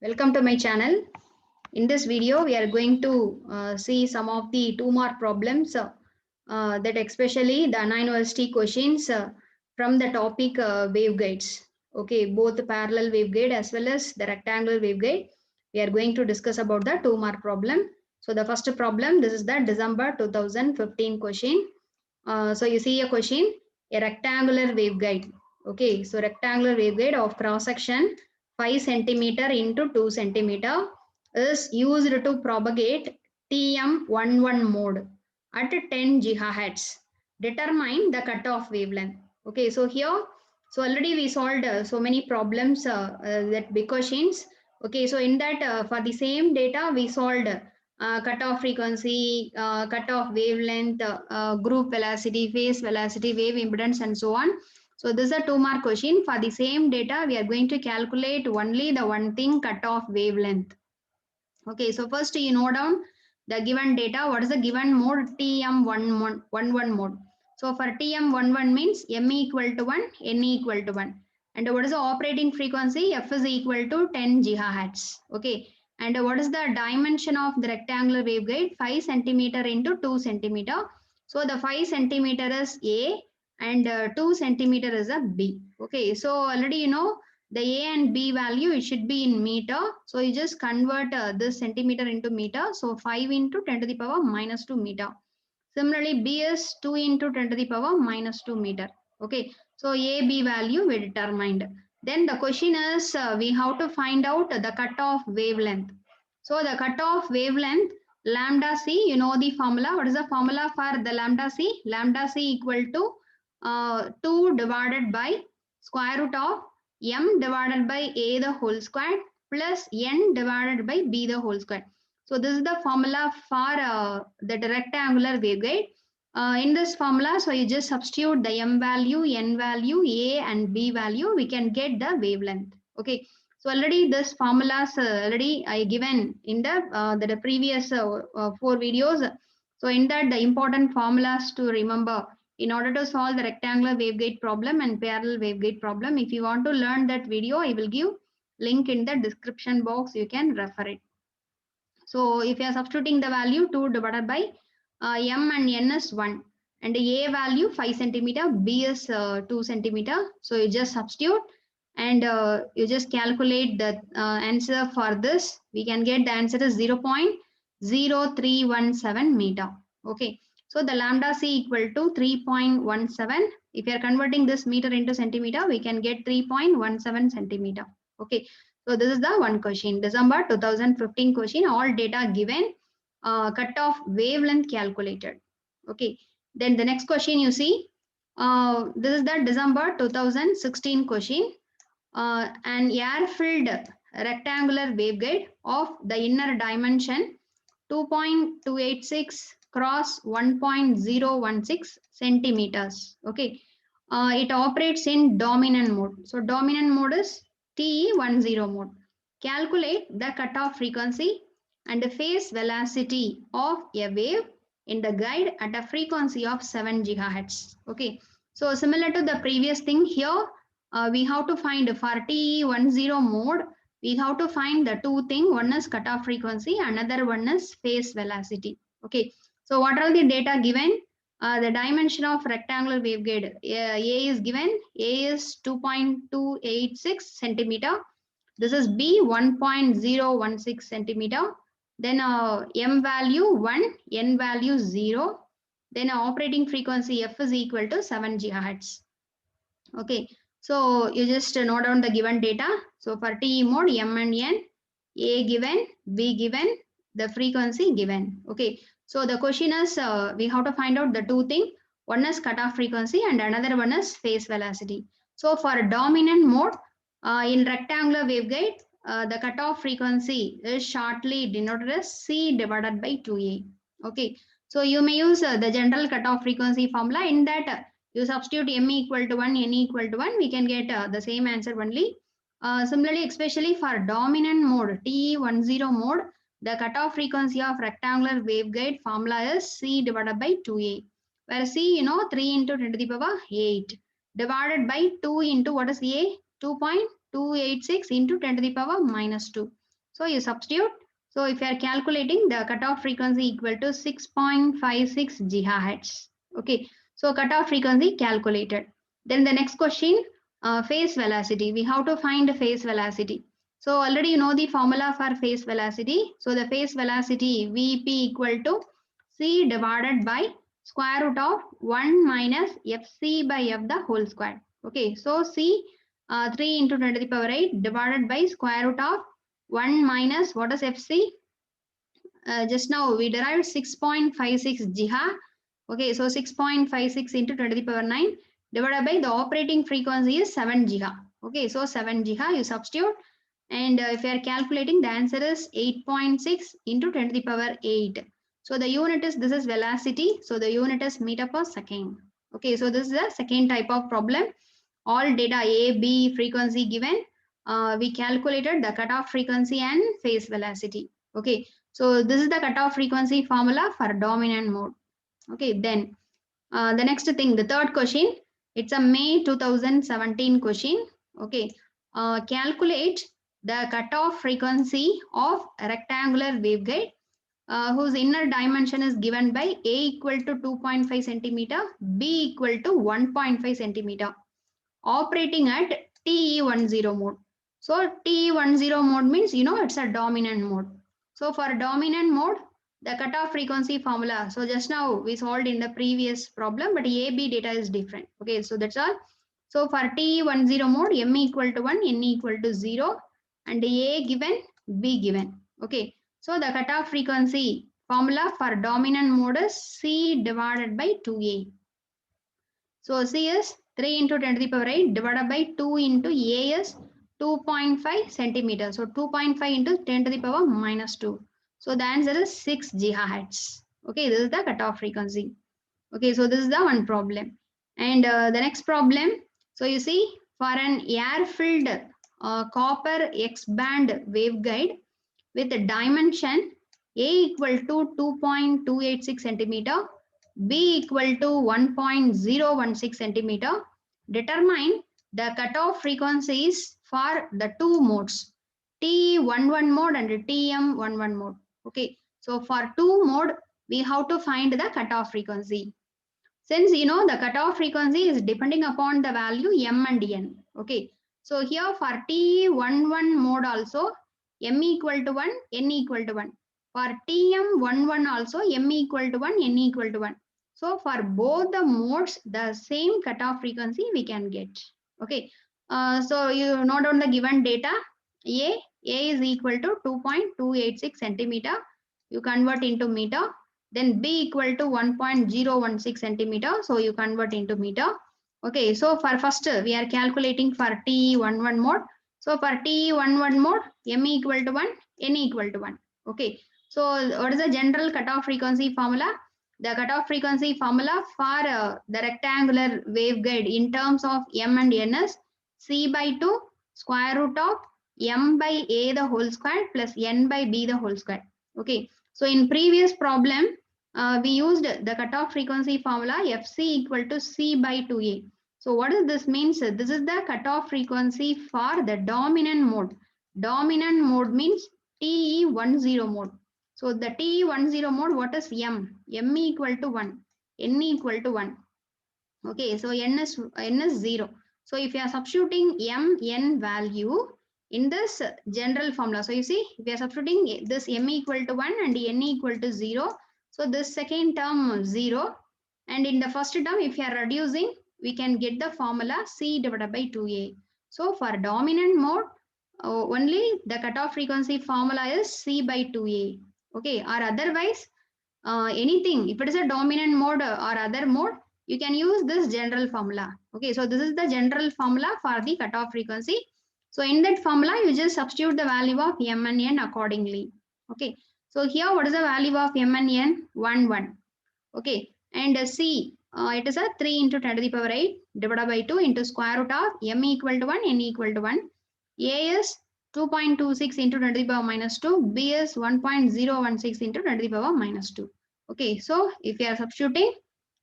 Welcome to my channel. In this video, we are going to see some of the 2-mark problems that especially the Anna University questions from the topic waveguides. Okay, both the parallel waveguide as well as the rectangular waveguide. We are going to discuss about the 2-mark problem. So the first problem, this is the December 2015 question. So you see a question, a rectangular waveguide. Okay, so rectangular waveguide of cross section 5 centimeter into 2 centimeter is used to propagate TM11 mode at 10 gigahertz. Determine the cutoff wavelength. Okay, so here, so already we solved so many problems that big questions. Okay, so in that for the same data we solved cutoff frequency, cutoff wavelength, group velocity, phase velocity, wave impedance, and so on. So this is a 2-mark question. For the same data, we are going to calculate only the one thing, cutoff wavelength. Okay, so first you note down the given data. What is the given mode? TM11 mode. So for TM11 means M equal to 1, N equal to 1. And what is the operating frequency? F is equal to 10 gigahertz. Okay. And what is the dimension of the rectangular waveguide? 5 centimeter into 2 centimeter. So the 5 centimeter is A and 2 centimeter is a B. Okay. So already you know the A and B value, it should be in meter. So you just convert this centimeter into meter. So 5 into 10 to the power minus 2 meter. Similarly, B is 2 into 10 to the power minus 2 meter. Okay. So A, B value we determined. Then the question is we have to find out the cutoff wavelength. So the cutoff wavelength lambda C, you know the formula. What is the formula for the lambda C? Lambda C equal to 2 divided by square root of m divided by a the whole square plus n divided by b the whole square. So this is the formula for the rectangular waveguide. In this formula, so you just substitute the m value, n value, a and b value, we can get the wavelength. Okay. So already this formulas already I given in the previous 4 videos. So in that the important formulas to remember in order to solve the rectangular waveguide problem and parallel waveguide problem. If you want to learn that video, I will give link in the description box. You can refer it. So if you are substituting the value 2 divided by m and n is 1 and a value 5 centimeter, b is 2 centimeter. So you just substitute and you just calculate the answer for this. We can get the answer is 0.0317 meter. Okay. So the lambda c equal to 3.17. If you are converting this meter into centimeter, we can get 3.17 centimeter. Okay. So this is the one question. December 2015 question. All data given. Cutoff wavelength calculated. Okay. Then the next question you see. This is the December 2016 question. An air-filled rectangular waveguide of the inner dimension 2.286 cross 1.016 centimeters. Okay. It operates in dominant mode. So dominant mode is TE10 mode. Calculate the cutoff frequency and the phase velocity of a wave in the guide at a frequency of 7 gigahertz. Okay. So similar to the previous thing here, we have to find for TE10 mode, we have to find the two things. One is cutoff frequency, another one is phase velocity. Okay. So what are the data given? The dimension of rectangular waveguide, A is given. A is 2.286 centimeter. This is B 1.016 centimeter. Then M value 1, N value 0. Then operating frequency F is equal to 7 gigahertz. Okay. So you just note down the given data. So for TE mode, M and N, A given, B given, the frequency given. Okay. So the question is we have to find out the two things. One is cutoff frequency and another one is phase velocity. So for dominant mode in rectangular waveguide, the cutoff frequency is shortly denoted as C divided by 2A. Okay. So you may use the general cutoff frequency formula. In that you substitute m equal to 1, n equal to 1, we can get the same answer only. Similarly, especially for dominant mode, TE10 mode, the cutoff frequency of rectangular waveguide formula is C divided by 2A, where C, you know, 3 into 10 to the power 8 divided by 2 into what is A? 2.286 into 10 to the power minus 2. So you substitute. So if you are calculating the cutoff frequency equal to 6.56 gigahertz. Okay, so cutoff frequency calculated. Then the next question, phase velocity. We have to find phase velocity. So already you know the formula for phase velocity. So the phase velocity Vp equal to C divided by square root of 1 minus Fc by F the whole square. Okay, so C 3 into 10 to the power 8 divided by square root of 1 minus what is Fc? Just now we derived 6.56 giga. Okay, so 6.56 into 10 to the power 9 divided by the operating frequency is 7 giga. Okay, so 7 giga you substitute, and if you are calculating, the answer is 8.6 into 10 to the power 8. So the unit is, this is velocity, so the unit is meter per second. Okay, so this is the second type of problem. All data A, B, frequency given. We calculated the cutoff frequency and phase velocity. Okay, so this is the cutoff frequency formula for dominant mode. Okay, then the next thing, the third question, it's a May 2017 question. Okay, calculate the cutoff frequency of a rectangular waveguide whose inner dimension is given by A equal to 2.5 centimeter, B equal to 1.5 centimeter, operating at TE10 mode. So TE10 mode means, you know, it's a dominant mode. So for dominant mode, the cutoff frequency formula. So just now we solved in the previous problem, but AB data is different. Okay, so that's all. So for TE10 mode, M equal to 1, N equal to 0, and A given, B given. Okay, so the cutoff frequency formula for dominant mode is C divided by 2A. So C is 3 into 10 to the power 8 divided by 2 into A is 2.5 centimeters. So 2.5 into 10 to the power minus 2. So the answer is 6 gigahertz. Okay, this is the cutoff frequency. Okay, so this is the one problem. And the next problem, so you see, for an air-filled copper X-band waveguide with a dimension A equal to 2.286 centimeter, B equal to 1.016 centimeter, determine the cutoff frequencies for the two modes, TE11 mode and TM11 mode. Okay, so for two mode, we have to find the cutoff frequency. Since you know the cutoff frequency is depending upon the value M and N. Okay, so here for TE11 mode also, M equal to 1, N equal to 1. For TM11 also, M equal to 1, N equal to 1. So for both the modes, the same cutoff frequency we can get. Okay, so you note down the given data. A is equal to 2.286 centimeter. You convert into meter. Then B equal to 1.016 centimeter. So you convert into meter. Okay, so for first we are calculating for TE11 mode. So for TE11 mode, M equal to 1, N equal to 1. Okay, so what is the general cutoff frequency formula? The cutoff frequency formula for the rectangular waveguide in terms of M and N is C by 2 square root of M by A the whole square plus N by B the whole square. Okay, so in previous problem, we used the cutoff frequency formula Fc equal to C by 2A. So what does this means? This is the cutoff frequency for the dominant mode. Dominant mode means TE10 mode. So the TE10 mode, what is M? M equal to 1, N equal to 1. Okay, so N is 0. So if you are substituting M, N value in this general formula, so you see, if you are substituting this M equal to 1 and N equal to 0, so this second term 0, and in the first term, if you are reducing, we can get the formula C divided by 2A. So for dominant mode, only the cutoff frequency formula is C by 2A. Okay, or otherwise, anything, if it is a dominant mode or other mode, you can use this general formula. Okay, so this is the general formula for the cutoff frequency. So in that formula, you just substitute the value of M and N accordingly. Okay, so here what is the value of M and N? 1, 1. Okay, and C, it is a 3 into 10 to the power 8 divided by 2 into square root of M equal to 1, N equal to 1. A is 2.26 into 10 to the power minus 2. B is 1.016 into 10 to the power minus 2. Okay, so if you are substituting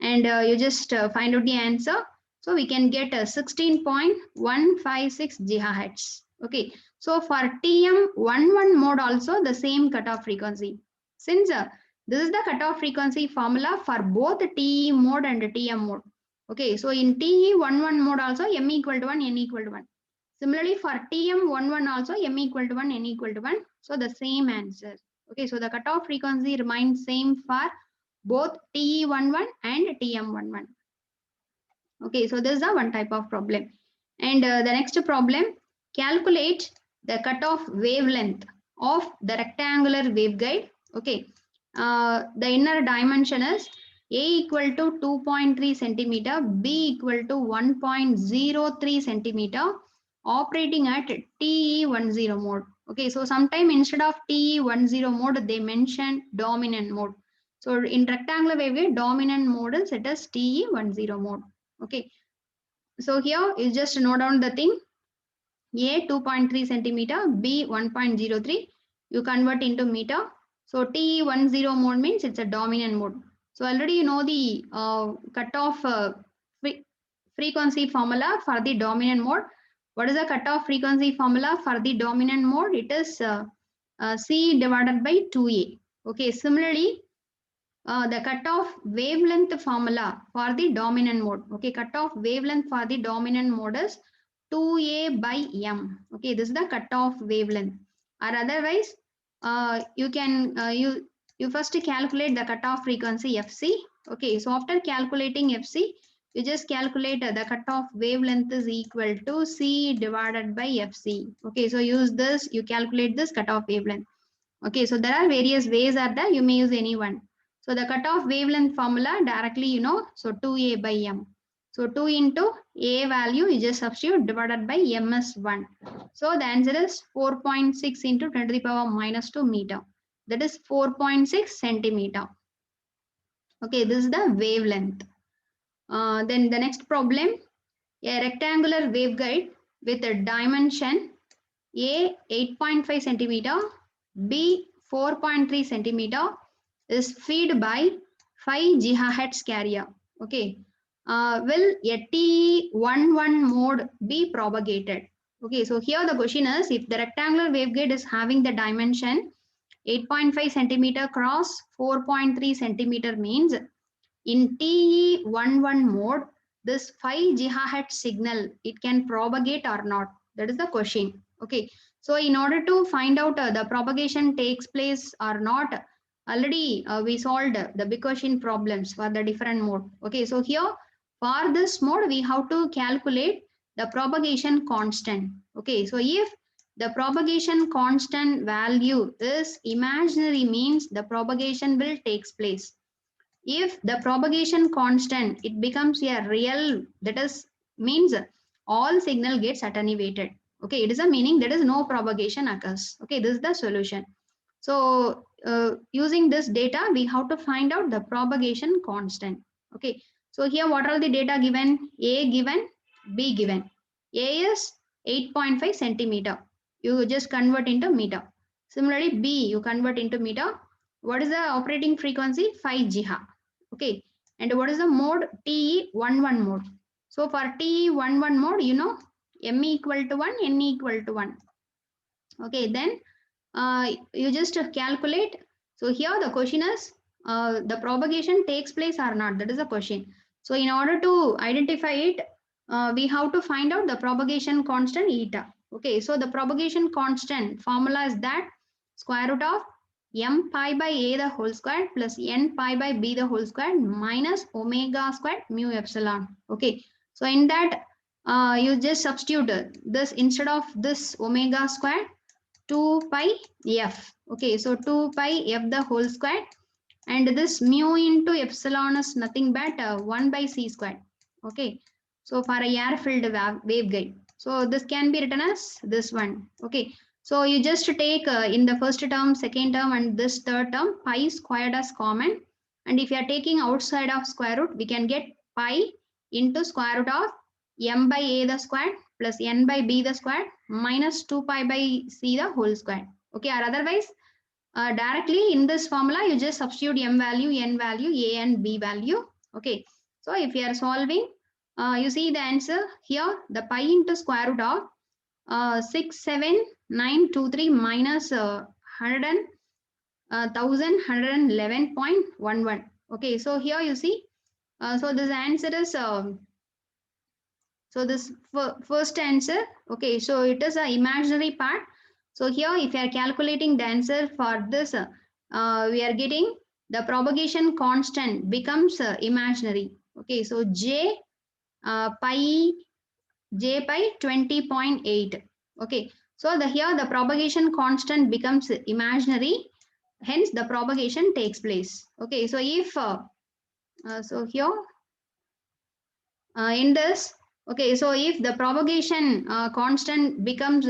and you just find out the answer, so we can get 16.156 gigahertz. Okay, So for TM11 mode also the same cutoff frequency. Since this is the cutoff frequency formula for both TE mode and TM mode. Okay, so in TE11 mode also M equal to 1, N equal to 1. Similarly for TM11 also M equal to 1, N equal to 1. So the same answer. Okay, so the cutoff frequency remains same for both TE11 and TM11. Okay, so this is the one type of problem. And the next problem, calculate the cutoff wavelength of the rectangular waveguide. Okay, the inner dimension is A equal to 2.3 centimeter, B equal to 1.03 centimeter, operating at TE10 mode. Okay, so sometime instead of TE10 mode, they mention dominant mode. So in rectangular waveguide, dominant mode is it is TE10 mode. Okay, so here you just note down the thing. A 2.3 centimeter, B 1.03. You convert into meter. So TE10 mode means it's a dominant mode. So already you know the cutoff frequency formula for the dominant mode. What is the cutoff frequency formula for the dominant mode? It is C divided by 2A. Okay, similarly, the cutoff wavelength formula for the dominant mode. Okay, cutoff wavelength for the dominant mode is 2A by M. Okay, this is the cutoff wavelength. Or otherwise, you can you first calculate the cutoff frequency FC. Okay, so after calculating FC, you just calculate the cutoff wavelength is equal to C divided by FC. Okay, so use this, you calculate this cutoff wavelength. Okay, so there are various ways are there, you may use any one. So the cutoff wavelength formula directly you know, so 2A by M. So 2 into A value you just substitute divided by M is 1. So the answer is 4.6 into 10 to the power minus 2 meter. That is 4.6 centimeter. Okay, this is the wavelength. Then the next problem, a rectangular waveguide with a dimension A 8.5 centimeter, B 4.3 centimeter is fed by 5 GHz carrier. Okay. Will a TE11 mode be propagated? Okay, so here the question is, if the rectangular waveguide is having the dimension 8.5 centimeter cross 4.3 centimeter means in TE11 mode, this 5 GHz signal, it can propagate or not? That is the question. Okay, so in order to find out the propagation takes place or not, already we solved the big question problems for the different mode. Okay, so here for this mode, we have to calculate the propagation constant. Okay, so if the propagation constant value is imaginary means the propagation will takes place. If the propagation constant, it becomes a real, that is means all signal gets attenuated. Okay, it is a meaning that is no propagation occurs. Okay, this is the solution. So using this data, we have to find out the propagation constant. Okay, so here what are the data given? A given, B given. A is 8.5 centimeter. You just convert into meter. Similarly, B you convert into meter. What is the operating frequency? 5 GHz. Okay, and what is the mode? TE11 mode. So for TE11 mode, you know, M equal to 1, N equal to 1. Okay, then you just calculate. So here the question is, the propagation takes place or not? That is the question. So in order to identify it, we have to find out the propagation constant eta. Okay, so the propagation constant formula is that square root of m pi by a the whole square plus n pi by b the whole square minus omega square mu epsilon. Okay, so in that you just substitute this instead of this omega square 2 pi f. Okay, so 2 pi f the whole square, and this mu into epsilon is nothing but 1 by c square. Okay, so for a air filled waveguide, so this can be written as this one. Okay, so you just take in the first term, second term, and this third term, pi squared as common, and if you are taking outside of square root, we can get pi into square root of m by a the square plus n by b the square minus 2 pi by c the whole square. Okay, or otherwise directly in this formula you just substitute m value, n value, a and b value. Okay, so if you are solving, you see the answer here, the pi into square root of 6, 7, 923 minus 1111.11. Okay, so here you see, so this answer is, so this first answer, okay, so it is a imaginary part. So here if you are calculating the answer for this, we are getting the propagation constant becomes imaginary. Okay, so pi 20.8. Okay, so here the propagation constant becomes imaginary, hence the propagation takes place. Okay, so if so here in this, okay, so if the propagation constant becomes